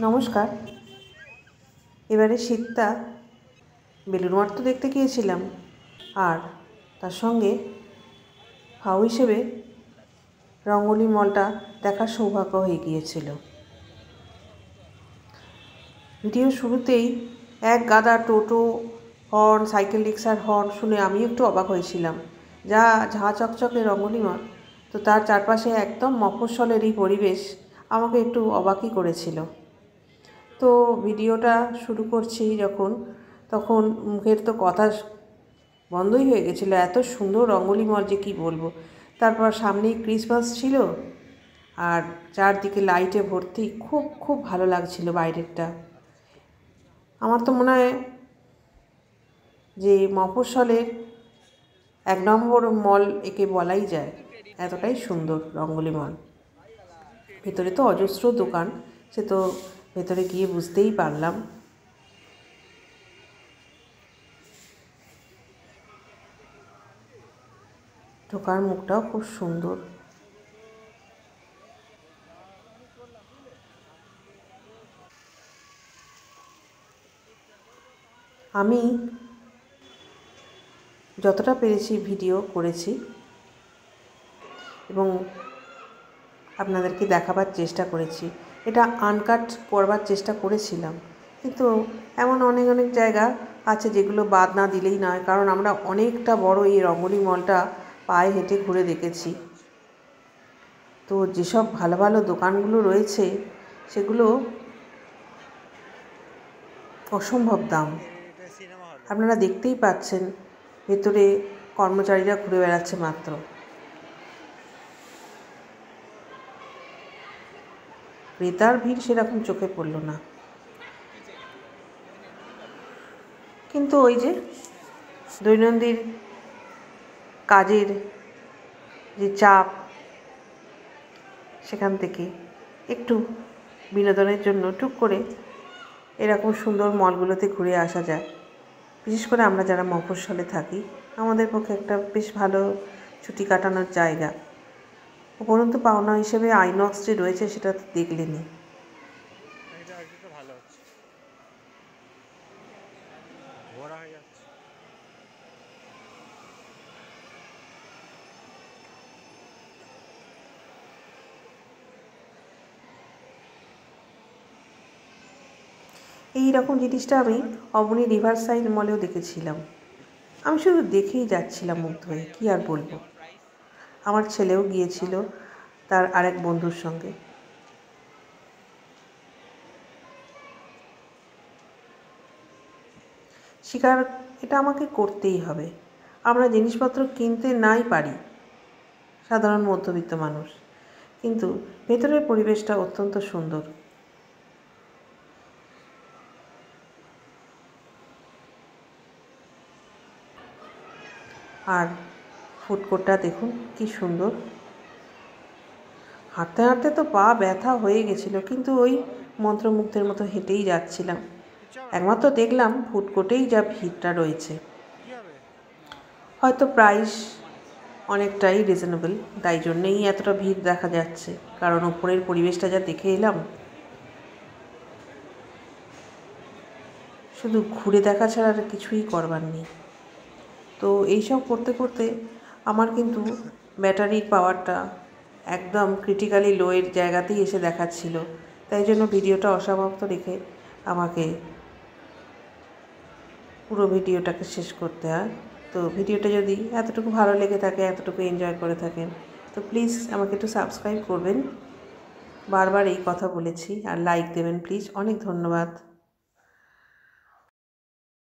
নমস্কার। এবারে শীতটা বেলুড় মঠ তো দেখতে গিয়েছিলাম, আর তার সঙ্গে হাউ হিসেবে রঙ্গোলি মলটা দেখার সৌভাগ্য হয়ে গিয়েছিল। ভিডিও শুরুতেই এক গাদা টোটো হর্ন, সাইকেল রিক্সার হর্ন শুনে আমি একটু অবাক হয়েছিলাম। যা ঝাঁ চকচকে রঙ্গোলি মঠ, তো তার চারপাশে একদম মফস্বলের এই পরিবেশ আমাকে একটু অবাকই করেছিল। তো ভিডিওটা শুরু করছি যখন, তখন মুখের তো কথা বন্ধই হয়ে গেছিলো। এত সুন্দর রঙ্গোলি মল যে কী বলবো। তারপর সামনেই ক্রিসমাস ছিল, আর চারদিকে লাইটে ভর্তি, খুব খুব ভালো লাগছিল বাইরেরটা। আমার তো মনে হয় যে মফস্বলের 1 নম্বর মল একে বলাই যায়, এতটাই সুন্দর রঙ্গোলি মল। ভেতরে তো অজস্র দোকান, সে তো ভেতরে গিয়ে বুঝতেই পারলাম। ঢোকার মুখটাও খুব সুন্দর। আমি যতটা পেরেছি ভিডিও করেছি এবং আপনাদেরকে দেখাবার চেষ্টা করেছি। এটা আনকাট করবার চেষ্টা করেছিলাম, কিন্তু এমন অনেক অনেক জায়গা আছে যেগুলো বাদ না দিলেই নয়, কারণ আমরা অনেকটা বড় এই রঙ্গোলি মলটা পায়ে হেঁটে ঘুরে দেখেছি। তো যেসব ভালো ভালো দোকানগুলো রয়েছে সেগুলো অসম্ভব দাম। আপনারা দেখতেই পাচ্ছেন ভেতরে কর্মচারীরা ঘুরে বেড়াচ্ছে মাত্র। ক্রেতার ভিড় সেরকম চোখে পড়ল না, কিন্তু ওই যে দৈনন্দিন কাজের যে চাপ, সেখান থেকে একটু বিনোদনের জন্য টুক করে এরকম সুন্দর মলগুলোতে ঘুরে আসা যায়। বিশেষ করে আমরা যারা মফস্বলে থাকি, আমাদের পক্ষে একটা বেশ ভালো ছুটি কাটানোর জায়গা। উপরন্তু পাওনা হিসেবে আইনক্স যে রয়েছে সেটা তো দেখলেনি। এই রকম জিনিসটা আমি অবনী রিভার সাইড মলেও দেখেছিলাম। আমি শুধু দেখেই যাচ্ছিলাম মুগ্ধ হয়ে, কী আর বলবো। আমার ছেলেও গিয়েছিল তার আরেক বন্ধুর সঙ্গে। স্বীকার এটা আমাকে করতেই হবে। আমরা জিনিসপত্র কিনতে নাই পারি, সাধারণ মধ্যবিত্ত মানুষ, কিন্তু ভেতরের পরিবেশটা অত্যন্ত সুন্দর। আর ফুড কোর্টটা দেখুন কি সুন্দর। হাঁটতে হাঁটতে তো পা ব্যথা হয়ে গেছিলো, কিন্তু ওই মন্ত্রমুগ্ধের মতো হেঁটেই যাচ্ছিলাম। একমাত্র দেখলাম ফুড কোর্টেই যা ভিড়টা রয়েছে। হয়তো প্রাইস অনেকটাই রিজনেবল, তাই জন্যেই এতটা ভিড় দেখা যাচ্ছে, কারণ ওপরের পরিবেশটা যা দেখে এলাম, শুধু ঘুরে দেখা ছাড়া আর কিছুই করবার নেই। তো এইসব করতে করতে আমার কিন্তু ব্যাটারির পাওয়ারটা একদম ক্রিটিক্যালি লোয়ের জায়গাতেই এসে দেখাচ্ছিল, তাই জন্য ভিডিওটা অসমাপ্ত রেখে আমাকে পুরো ভিডিওটাকে শেষ করতে হয়। তো ভিডিওটা যদি এতটুকু ভালো লেগে থাকে, এতটুকু এনজয় করে থাকেন, তো প্লিজ আমাকে একটু সাবস্ক্রাইব করবেন। বারবার এই কথা বলেছি, আর লাইক দেবেন প্লিজ। অনেক ধন্যবাদ।